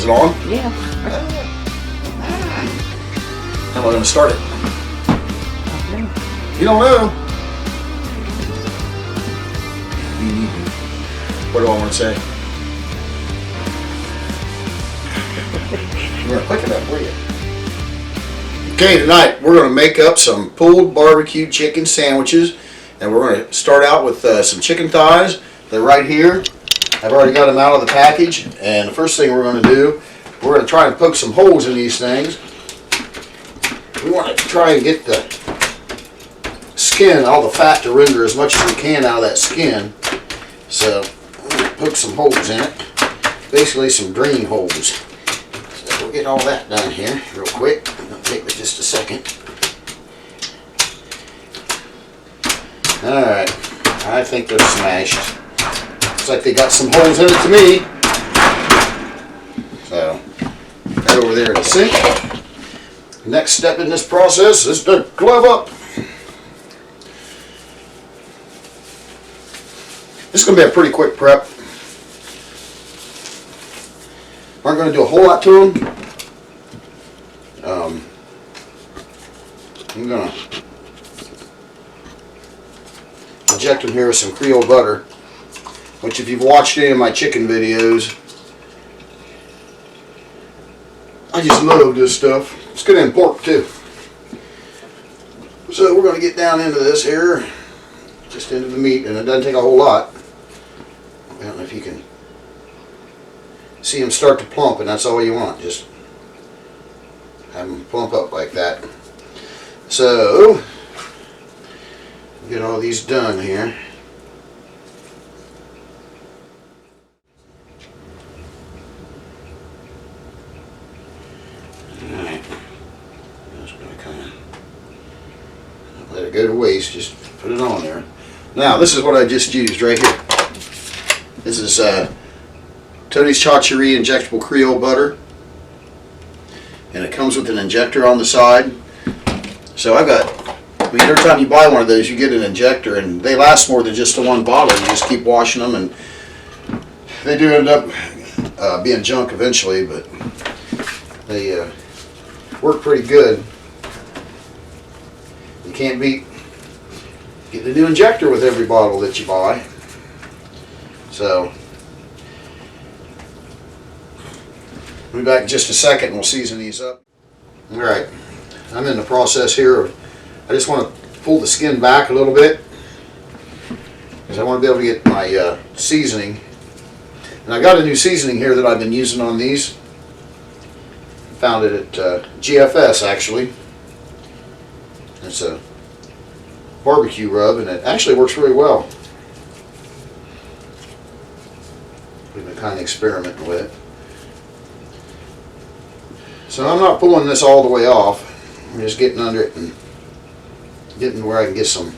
Is it on? Yeah. How am I going to start it? Okay. You don't know. What do I want to say? You're going to click it up, will you? Okay, tonight we're going to make up some pulled barbecue chicken sandwiches, and we're going to start out with some chicken thighs. They're right here. I've already got them out of the package, and the first thing we're going to do, we're going to try and poke some holes in these things. We want to try and get the skin, all the fat to render as much as we can out of that skin. So I'm going to poke some holes in it, basically some drain holes. So we'll get all that done here real quick. It'll take me just a second. Alright, I think they're smashed. Looks like they got some holes in it to me. So, that over there in the sink. Next step in this process is to glove up. This is going to be a pretty quick prep. Aren't going to do a whole lot to them. I'm going to inject them here with some Creole butter, which if you've watched any of my chicken videos, I just love this stuff. It's good in pork too. So we're going to get down into this here, just into the meat, and it doesn't take a whole lot. I don't know if you can see them start to plump, and that's all you want. Just have them plump up like that. So, get all these done here. Alright. Just going to kind of let it go to waste. Just put it on there. Now, this is what I just used right here. This is Tony's Chacherie injectable Creole butter, and it comes with an injector on the side. So I've got, I mean, every time you buy one of those, you get an injector, and they last more than just the one bottle. You just keep washing them, and they do end up being junk eventually, but they work pretty good. You can't beat getting a new injector with every bottle that you buy. So, we'll be back in just a second and we'll season these up. Alright, I'm in the process here. I just want to pull the skin back a little bit because I want to be able to get my seasoning. And I got a new seasoning here that I've been using on these. Found it at GFS actually. It's a barbecue rub, and it actually works really well. We've been kind of experimenting with it. So I'm not pulling this all the way off. I'm just getting under it and getting where I can get some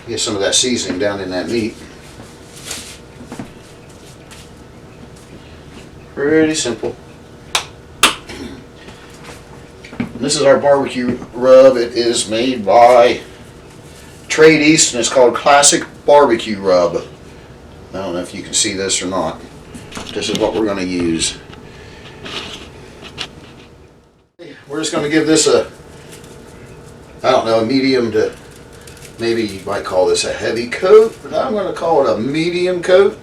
of that seasoning down in that meat. Pretty simple. And this is our barbecue rub. It is made by Trade East, and it's called Classic Barbecue Rub. I don't know if you can see this or not. This is what we're going to use. We're just going to give this a, I don't know, a medium to, maybe you might call this a heavy coat, but I'm going to call it a medium coat.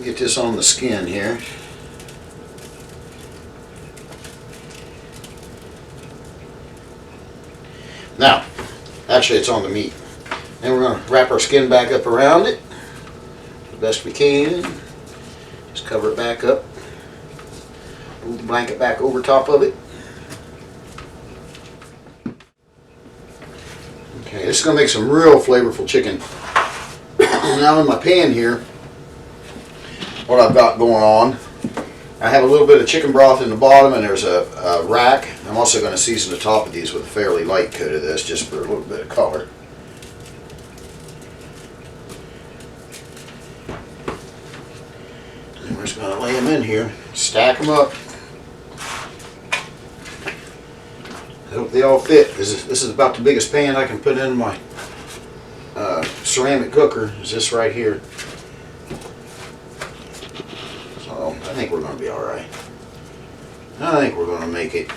Get this on the skin here. Now, actually it's on the meat. Then we're going to wrap our skin back up around it the best we can. Just cover it back up. Move the blanket back over top of it. Okay, this is going to make some real flavorful chicken. Now in my pan here, what I've got going on, I have a little bit of chicken broth in the bottom, and there's a rack. I'm also going to season the top of these with a fairly light coat of this just for a little bit of color. And we're just going to lay them in here, stack them up. I hope they all fit, because this is about the biggest pan I can put in my ceramic cooker is this right here. So I think we're going to be all right. I think we're going to make it.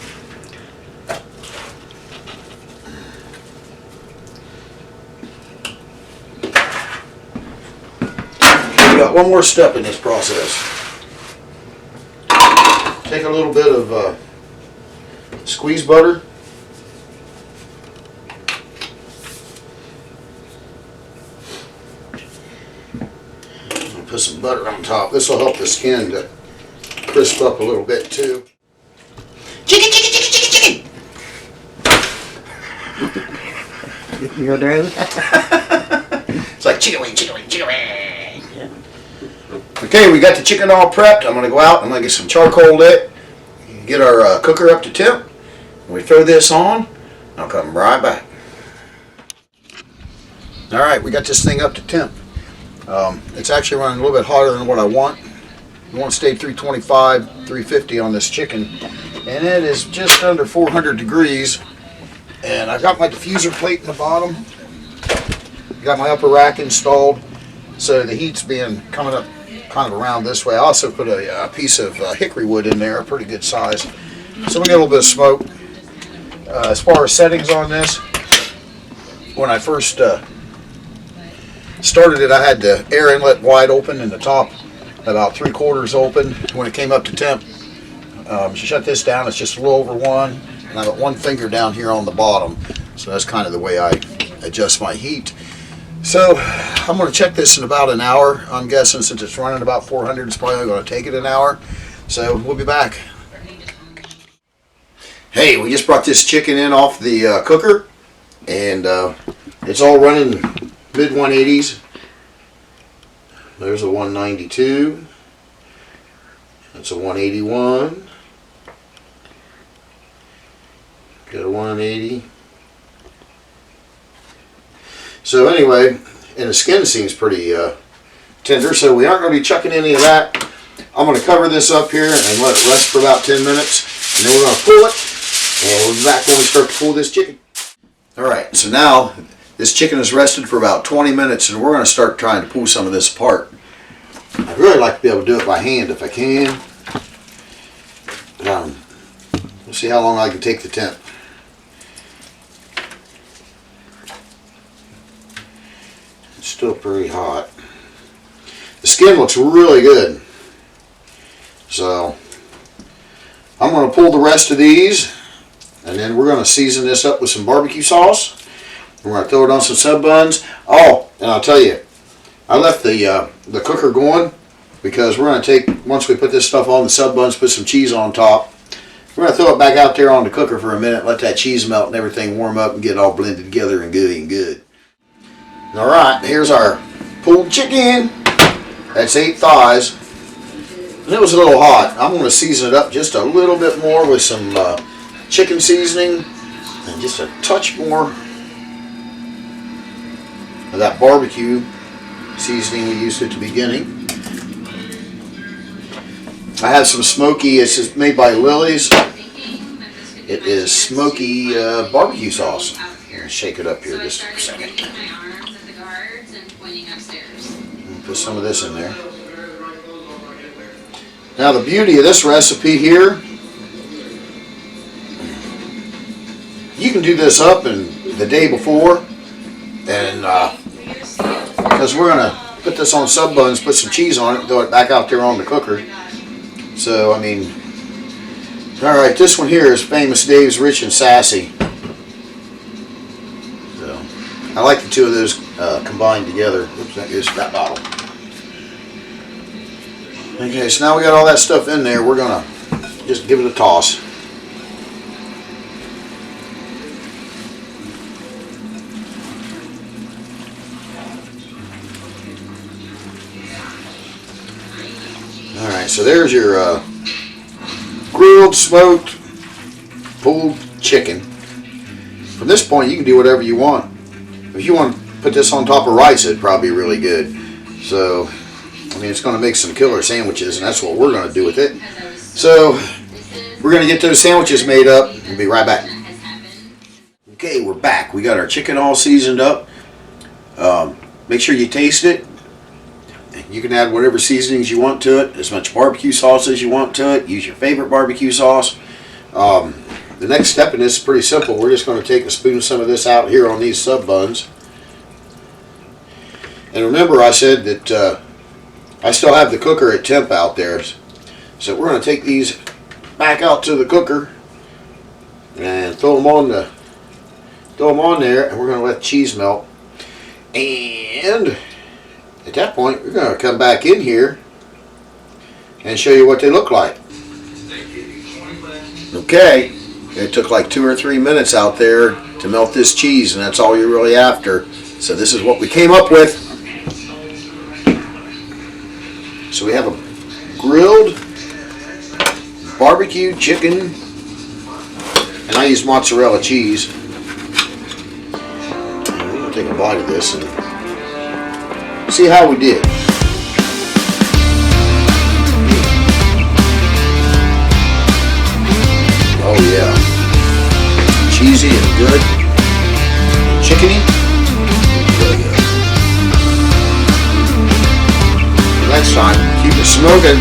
We got one more step in this process. Take a little bit of squeeze butter. Put some butter on top. This will help the skin to crisp up a little bit too. Chicken, chicken, chicken, chicken, chicken. You're there. It's like chicken wing, chicken wing, chicken wing. Yeah. Okay, we got the chicken all prepped. I'm gonna go out. I'm gonna get some charcoal lit. Get our cooker up to temp. We throw this on. I'll come right back. All right, we got this thing up to temp. It's actually running a little bit hotter than what I want. I want to stay 325, 350 on this chicken. And it is just under 400 degrees. And I've got my diffuser plate in the bottom. Got my upper rack installed. So the heat's coming up kind of around this way. I also put a piece of hickory wood in there, a pretty good size. So we got a little bit of smoke. As far as settings on this, when I first started it, I had the air inlet wide open and the top about 3/4 open. When it came up to temp, shut this down. It's just a little over 1, and I got 1 finger down here on the bottom. So that's kind of the way I adjust my heat. So I'm going to check this in about an hour. I'm guessing since it's running about 400, it's probably going to take it an hour. So we'll be back. Hey, we just brought this chicken in off the cooker, and it's all running mid 180s. There's a 192. That's a 181. Got a 180. So anyway, and the skin seems pretty tender, so we aren't going to be chucking any of that. I'm going to cover this up here and let it rest for about 10 minutes, and then we're going to pull it, and we'll be back when we start to pull this chicken. Alright, so now this chicken is rested for about 20 minutes, and we're going to start trying to pull some of this apart. I'd really like to be able to do it by hand if I can. We'll see how long I can take the temp. It's still pretty hot. The skin looks really good. So I'm going to pull the rest of these, and then we're going to season this up with some barbecue sauce. We're going to throw it on some sub buns. Oh, and I'll tell you, I left the cooker going because we're going to take, once we put this stuff on the sub buns, put some cheese on top. We're going to throw it back out there on the cooker for a minute, let that cheese melt and everything warm up and get it all blended together and gooey and good. Alright, here's our pulled chicken. That's 8 thighs. And it was a little hot. I'm going to season it up just a little bit more with some chicken seasoning and just a touch more of that barbecue seasoning we used at the beginning. I have some smoky, it's just made by Lily's. It is smoky barbecue sauce. Here, shake it up here just a second. Put some of this in there. Now the beauty of this recipe here, you can do this up in the day before, and because we're going to put this on sub buns, put some cheese on it, throw it back out there on the cooker. So, I mean, alright, this one here is Famous Dave's Rich and Sassy. So, I like the two of those combined together. Oops, that goes to that bottle. Okay, so now we got all that stuff in there. We're going to just give it a toss. Alright, so there's your grilled, smoked, pulled chicken. From this point, you can do whatever you want. If you want to put this on top of rice, it'd probably be really good. So, I mean, it's going to make some killer sandwiches, and that's what we're going to do with it. So, we're going to get those sandwiches made up. We'll be right back. Okay, we're back. We got our chicken all seasoned up. Make sure you taste it. You can add whatever seasonings you want to it, as much barbecue sauce as you want to it. Use your favorite barbecue sauce. The next step in this is pretty simple. We're just going to take a spoon of some of this out here on these sub buns. And remember, I said that I still have the cooker at temp out there. So we're going to take these back out to the cooker and throw them on there, and we're going to let the cheese melt. And at that point, we're going to come back in here and show you what they look like. Okay, it took like 2 or 3 minutes out there to melt this cheese, and that's all you're really after. So this is what we came up with. So we have a grilled barbecue chicken, and I use mozzarella cheese. I'm going to take a bite of this and see how we did. Oh yeah, cheesy and good, chickeny. Really good. Next time, keep it smoking.